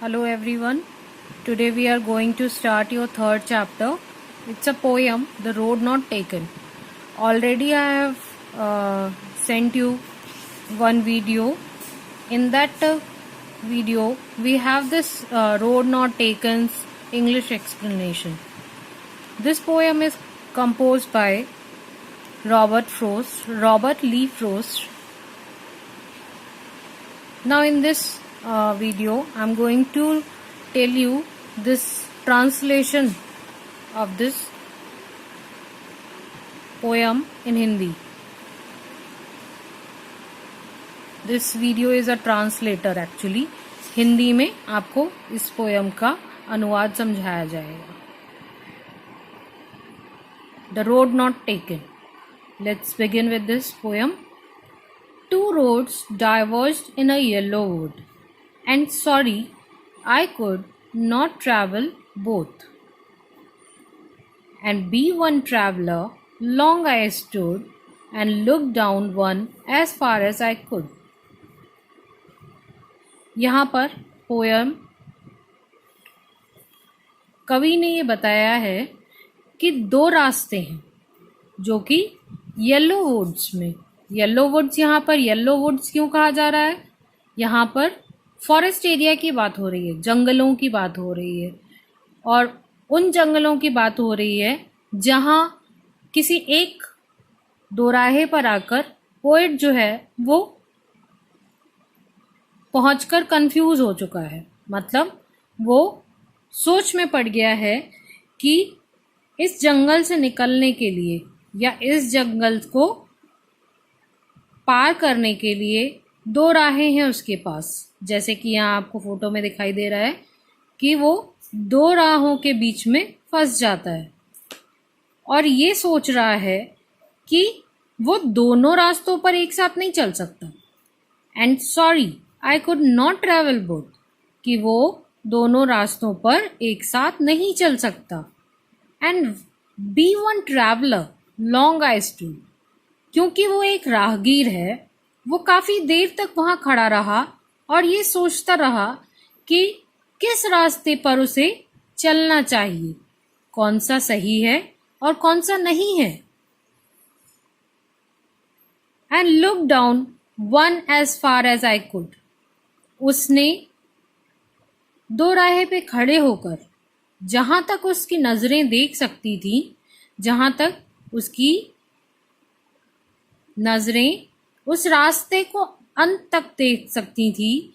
Hello everyone. Today we are going to start your third chapter. It's a poem, The Road Not Taken. Already I have sent you one video. In that video we have this Road Not Taken's English explanation. This poem is composed by Robert Lee Frost. Now in this video I'm going to tell you this translation of this poem in Hindi. This video is a translator actually. Hindi में आपको इस poem का अनुवाद समझाया जाएगा. The Road Not Taken. Let's begin with this poem. Two roads diverged in a yellow wood, and sorry, I could not travel both. And be one traveller, long I stood, and looked down one as far as I could. यहाँ पर poem कवि ने ये बताया है कि दो रास्ते हैं जो कि येलो वुड्स में. येलो वुड्स, यहाँ पर येलो वुड्स क्यों कहा जा रहा है? यहाँ पर फॉरेस्ट एरिया की बात हो रही है, जंगलों की बात हो रही है, और उन जंगलों की बात हो रही है जहाँ किसी एक दोराहे पर आकर पोएट जो है वो पहुंचकर कंफ्यूज हो चुका है. मतलब वो सोच में पड़ गया है कि इस जंगल से निकलने के लिए या इस जंगल को पार करने के लिए दो राहें हैं उसके पास. जैसे कि यहाँ आपको फोटो में दिखाई दे रहा है कि वो दो राहों के बीच में फंस जाता है और ये सोच रहा है कि वो दोनों रास्तों पर एक साथ नहीं चल सकता. And sorry I could not travel both, कि वो दोनों रास्तों पर एक साथ नहीं चल सकता. And be one traveller long I stood, क्योंकि वो एक राहगीर है, वो काफ़ी देर तक वहाँ खड़ा रहा और ये सोचता रहा कि किस रास्ते पर उसे चलना चाहिए, कौन सा सही है और कौन सा नहीं है. And look down one as far as I could, उसने दो राहे पे खड़े होकर जहाँ तक उसकी नज़रें देख सकती थी, जहाँ तक उसकी नज़रें उस रास्ते को अंत तक देख सकती थी,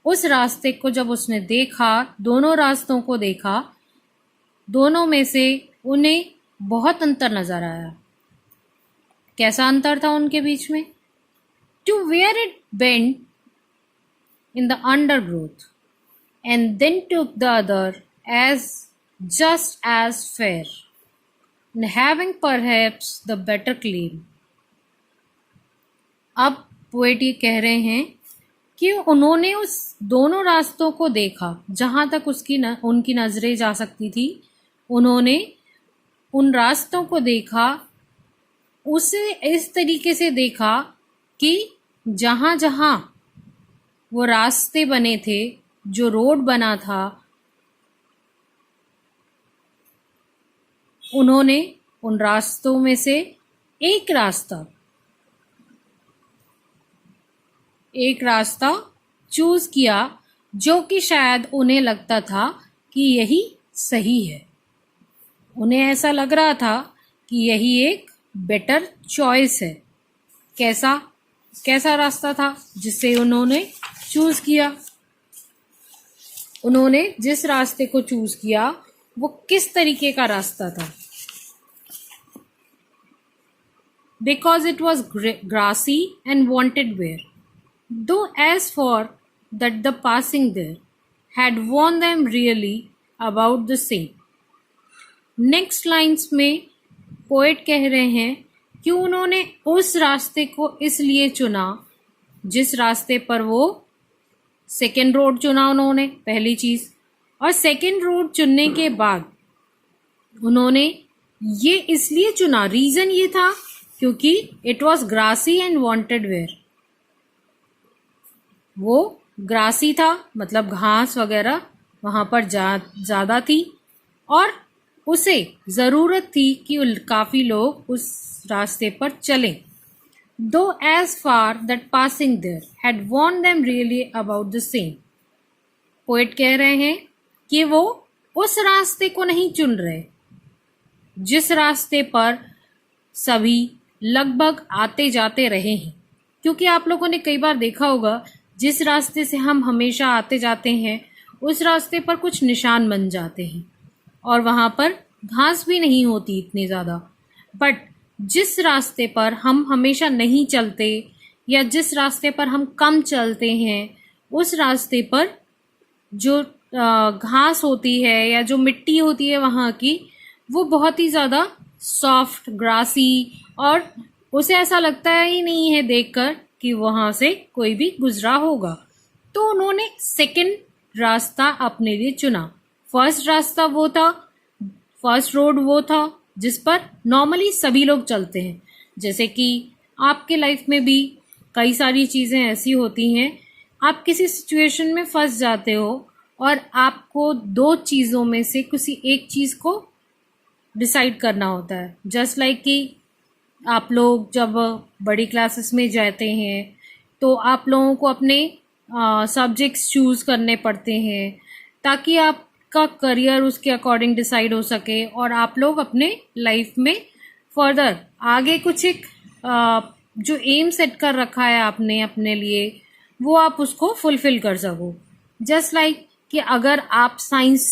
उस रास्ते को जब उसने देखा, दोनों रास्तों को देखा, दोनों में से उन्हें बहुत अंतर नज़र आया. कैसा अंतर था उनके बीच में? To where it bent in the undergrowth and then took the other as just as fair and having perhaps the better claim. अब पोएट ये कह रहे हैं कि उन्होंने उस दोनों रास्तों को देखा जहाँ तक उनकी नज़रें जा सकती थी. उन्होंने उन रास्तों को देखा, उसे इस तरीके से देखा कि जहाँ जहाँ वो रास्ते बने थे, जो रोड बना था, उन्होंने उन रास्तों में से एक रास्ता चूज किया जो कि शायद उन्हें लगता था कि यही सही है. उन्हें ऐसा लग रहा था कि यही एक बेटर चॉइस है. कैसा रास्ता था जिसे उन्होंने चूज किया? उन्होंने जिस रास्ते को चूज किया वो किस तरीके का रास्ता था? Because it was grassy and wanted wear, though as for that the passing there had warned them really about the same. Next lines में पोएट कह रहे हैं कि उन्होंने उस रास्ते को इसलिए चुना जिस रास्ते पर वो सेकेंड रोड चुना उन्होंने, पहली चीज़. और सेकेंड रोड चुनने के बाद उन्होंने ये इसलिए चुना, रीज़न ये था क्योंकि it was grassy and wanted wear, वो ग्रासी था, मतलब घास वगैरह वहाँ पर ज़्यादा थी, और उसे ज़रूरत थी कि काफ़ी लोग उस रास्ते पर चलें. Though as far that passing there had warned them really about the same. Poet कह रहे हैं कि वो उस रास्ते को नहीं चुन रहे जिस रास्ते पर सभी लगभग आते जाते रहे हैं. क्योंकि आप लोगों ने कई बार देखा होगा, जिस रास्ते से हम हमेशा आते जाते हैं उस रास्ते पर कुछ निशान बन जाते हैं और वहाँ पर घास भी नहीं होती इतनी ज़्यादा. बट जिस रास्ते पर हम हमेशा नहीं चलते या जिस रास्ते पर हम कम चलते हैं, उस रास्ते पर जो घास होती है या जो मिट्टी होती है वहाँ की, वो बहुत ही ज़्यादा सॉफ्ट, ग्रासी, और उसे ऐसा लगता ही नहीं है देखकर कि वहाँ से कोई भी गुजरा होगा. तो उन्होंने सेकंड रास्ता अपने लिए चुना. फर्स्ट रास्ता वो था, फर्स्ट रोड वो था जिस पर नॉर्मली सभी लोग चलते हैं. जैसे कि आपके लाइफ में भी कई सारी चीज़ें ऐसी होती हैं, आप किसी सिचुएशन में फंस जाते हो और आपको दो चीज़ों में से किसी एक चीज़ को डिसाइड करना होता है. जस्ट लाइक कि आप लोग जब बड़ी क्लासेस में जाते हैं तो आप लोगों को अपने सब्जेक्ट्स चूज़ करने पड़ते हैं ताकि आपका करियर उसके अकॉर्डिंग डिसाइड हो सके और आप लोग अपने लाइफ में फर्दर आगे कुछ एक जो एम सेट कर रखा है आपने अपने लिए, वो आप उसको फुलफिल कर सको. जस्ट लाइक कि अगर आप साइंस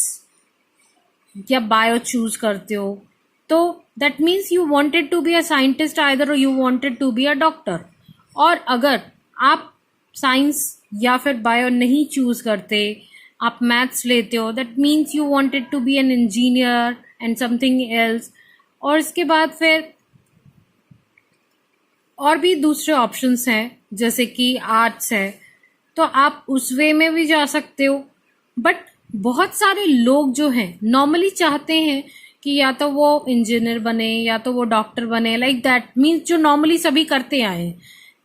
या बायो चूज़ करते हो तो that means you wanted to be a scientist either or you wanted to be a doctor. और अगर आप साइंस या फिर बायो नहीं चूज़ करते, आप मैथ्स लेते हो, that means you wanted to be an engineer and something else. और इसके बाद फिर और भी दूसरे ऑप्शंस हैं जैसे कि आर्ट्स है, तो आप उस वे में भी जा सकते हो. बट बहुत सारे लोग जो हैं नॉर्मली चाहते हैं कि या तो वो इंजीनियर बने या तो वो डॉक्टर बने, लाइक दैट मीन्स जो नॉर्मली सभी करते आए हैं.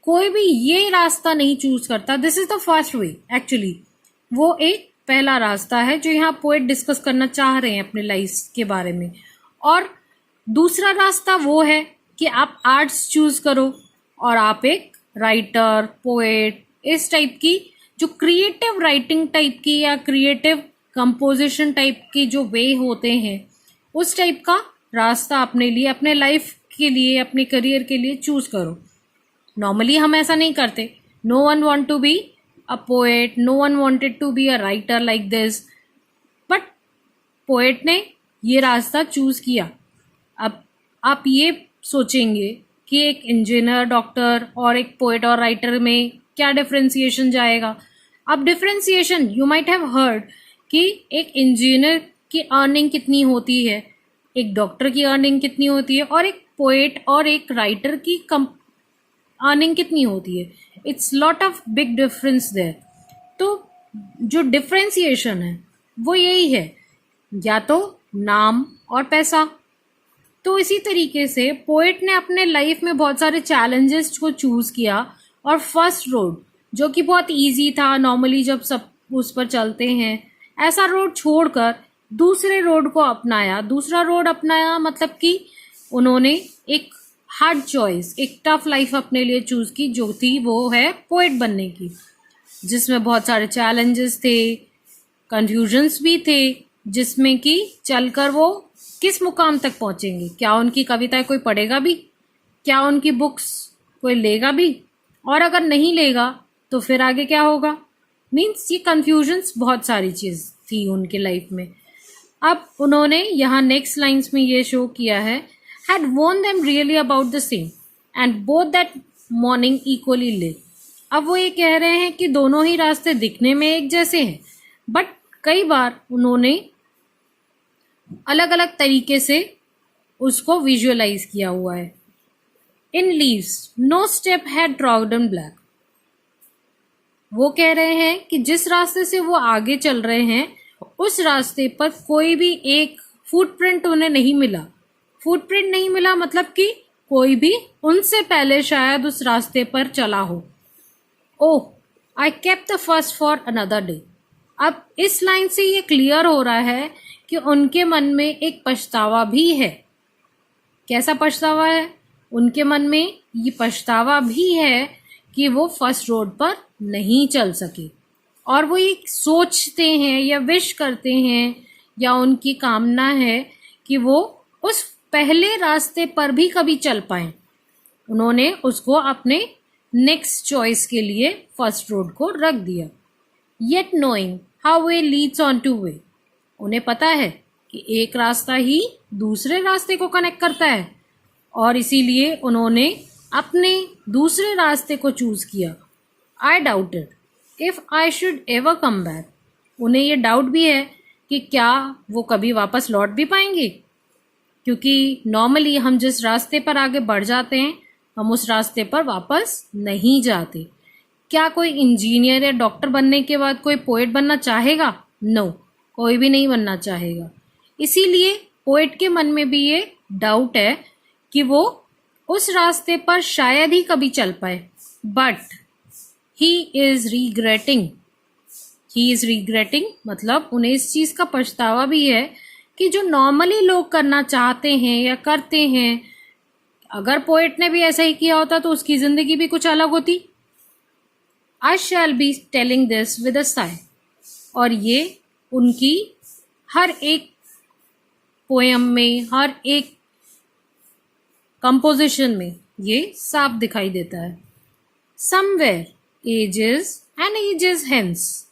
कोई भी ये रास्ता नहीं चूज करता. This is the first way. Actually वो एक पहला रास्ता है जो यहाँ पोएट डिस्कस करना चाह रहे हैं अपने लाइफ के बारे में. और दूसरा रास्ता वो है कि आप आर्ट्स चूज करो और आप एक राइटर, पोएट, इस टाइप की जो क्रिएटिव राइटिंग टाइप की या क्रिएटिव कंपोजिशन टाइप की जो वे होते हैं, उस टाइप का रास्ता अपने लिए, अपने लाइफ के लिए, अपने करियर के लिए चूज करो. नॉर्मली हम ऐसा नहीं करते. No one want to be a poet, no one wanted to be a writer like this. But poet ने ये रास्ता चूज किया. अब आप ये सोचेंगे कि एक इंजीनियर, डॉक्टर और एक पोएट और राइटर में क्या डिफरेंशिएशन जाएगा. अब differentiation you might have heard कि एक इंजीनियर की अर्निंग कितनी होती है, एक डॉक्टर की अर्निंग कितनी होती है, और एक पोएट और एक राइटर की अर्निंग कितनी होती है. It's lot of big difference there. तो जो डिफरेंशिएशन है वो यही है, या तो नाम और पैसा. तो इसी तरीके से पोएट ने अपने लाइफ में बहुत सारे चैलेंजेस को चूज किया और फर्स्ट रोड जो कि बहुत इजी था, नॉर्मली जब सब उस पर चलते हैं, ऐसा रोड छोड़कर दूसरे रोड को अपनाया. दूसरा रोड अपनाया मतलब कि उन्होंने एक हार्ड चॉइस, एक टफ लाइफ अपने लिए चूज की, जो थी वो है पोएट बनने की, जिसमें बहुत सारे चैलेंजेस थे, कंफ्यूजन्स भी थे, जिसमें कि चलकर वो किस मुकाम तक पहुंचेंगे. क्या उनकी कविताएं कोई पढ़ेगा भी? क्या उनकी बुक्स कोई लेगा भी? और अगर नहीं लेगा तो फिर आगे क्या होगा? मीन्स ये कंफ्यूजन्स बहुत सारी चीज़ थी उनके लाइफ में. अब उन्होंने यहाँ नेक्स्ट लाइन्स में ये शो किया है, had warned them really about the same and both that morning equally lay. अब वो ये कह रहे हैं कि दोनों ही रास्ते दिखने में एक जैसे हैं, बट कई बार उन्होंने अलग अलग तरीके से उसको विजुअलाइज किया हुआ है. In leaves no step had trodden black. वो कह रहे हैं कि जिस रास्ते से वो आगे चल रहे हैं उस रास्ते पर कोई भी एक फुटप्रिंट उन्हें नहीं मिला. फुटप्रिंट नहीं मिला मतलब कि कोई भी उनसे पहले शायद उस रास्ते पर चला हो. ओह, आई kept the first for another day. अब इस लाइन से ये क्लियर हो रहा है कि उनके मन में एक पछतावा भी है। कैसा पछतावा है? उनके मन में ये पछतावा भी है कि वो फर्स्ट रोड पर नहीं चल सके, और वो ये सोचते हैं या विश करते हैं या उनकी कामना है कि वो उस पहले रास्ते पर भी कभी चल पाएं। उन्होंने उसको अपने नेक्स्ट चॉइस के लिए फर्स्ट रोड को रख दिया। Yet knowing how way Leeds on two way, उन्हें पता है कि एक रास्ता ही दूसरे रास्ते को कनेक्ट करता है, और इसीलिए उन्होंने अपने दूसरे रास्ते को चूज किया। आई doubted if I should ever come back, उन्हें ये डाउट भी है कि क्या वो कभी वापस लौट भी पाएंगे, क्योंकि नॉर्मली हम जिस रास्ते पर आगे बढ़ जाते हैं हम उस रास्ते पर वापस नहीं जाते। क्या कोई इंजीनियर या डॉक्टर बनने के बाद कोई पोएट बनना चाहेगा? नो, कोई भी नहीं बनना चाहेगा। इसीलिए पोएट के मन में भी ये डाउट है कि वो उस रास्ते पर शायद ही कभी चल पाए। बट ही इज रिग्रेटिंग मतलब उन्हें इस चीज़ का पछतावा भी है कि जो नॉर्मली लोग करना चाहते हैं या करते हैं, अगर पोएट ने भी ऐसा ही किया होता तो उसकी ज़िंदगी भी कुछ अलग होती। I shall be telling this with a sigh, और ये उनकी हर एक पोएम में, हर एक कंपोजिशन में ये साफ दिखाई देता है। Somewhere ages and ages hence,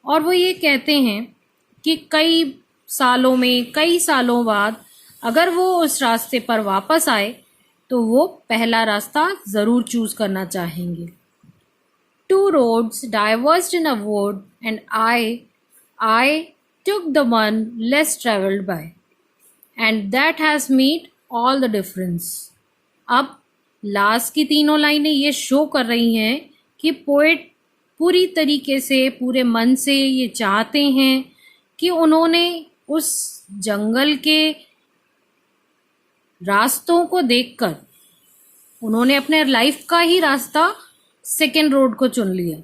और वो ये कहते हैं कि कई सालों बाद अगर वो उस रास्ते पर वापस आए तो वो पहला रास्ता ज़रूर चूज करना चाहेंगे। Two roads diverged in a wood and I took the one less traveled by, and that has made all the difference। अब लास्ट की तीनों लाइनें ये शो कर रही हैं कि पोएट पूरी तरीके से, पूरे मन से ये चाहते हैं कि उन्होंने उस जंगल के रास्तों को देखकर उन्होंने अपने लाइफ का ही रास्ता सेकेंड रोड को चुन लिया।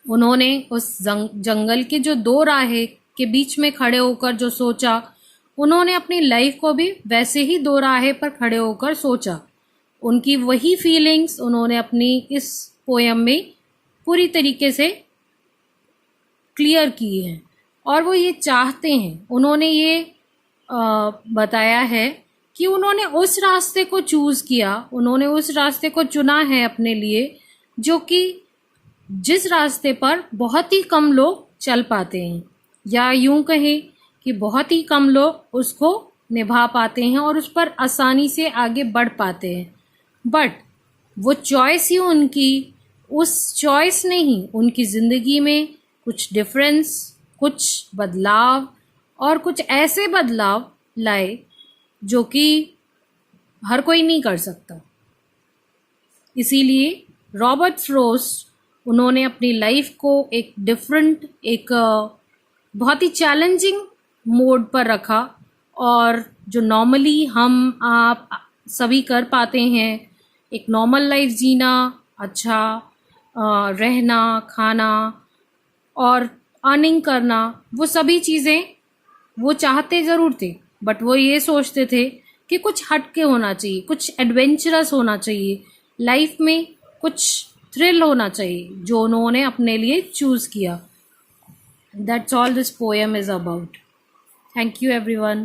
उन्होंने उस जंगल के जो दो राहें के बीच में खड़े होकर जो सोचा, उन्होंने अपनी लाइफ को भी वैसे ही दो राहें पर खड़े होकर सोचा। उनकी वही फीलिंग्स उन्होंने अपनी इस पोयम में पूरी तरीके से क्लियर की है, और वो ये चाहते हैं, उन्होंने ये बताया है कि उन्होंने उस रास्ते को चूज़ किया, उन्होंने उस रास्ते को चुना है अपने लिए, जो कि जिस रास्ते पर बहुत ही कम लोग चल पाते हैं, या यूं कहें कि बहुत ही कम लोग उसको निभा पाते हैं और उस पर आसानी से आगे बढ़ पाते हैं। बट वो चॉइस ही उनकी, उस चॉइस ने ही उनकी ज़िंदगी में कुछ डिफरेंस, कुछ बदलाव और कुछ ऐसे बदलाव लाए जो कि हर कोई नहीं कर सकता। इसीलिए रॉबर्ट फ्रॉस्ट उन्होंने अपनी लाइफ को एक डिफरेंट, एक बहुत ही चैलेंजिंग मोड पर रखा, और जो नॉर्मली हम आप सभी कर पाते हैं, एक नॉर्मल लाइफ जीना, अच्छा रहना, खाना और अर्निंग करना, वो सभी चीज़ें वो चाहते ज़रूर थे, बट वो ये सोचते थे कि कुछ हटके होना चाहिए, कुछ एडवेंचरस होना चाहिए, लाइफ में कुछ थ्रिल होना चाहिए, जो उन्होंने अपने लिए चूज़ किया। That's all this poem is about. Thank you everyone.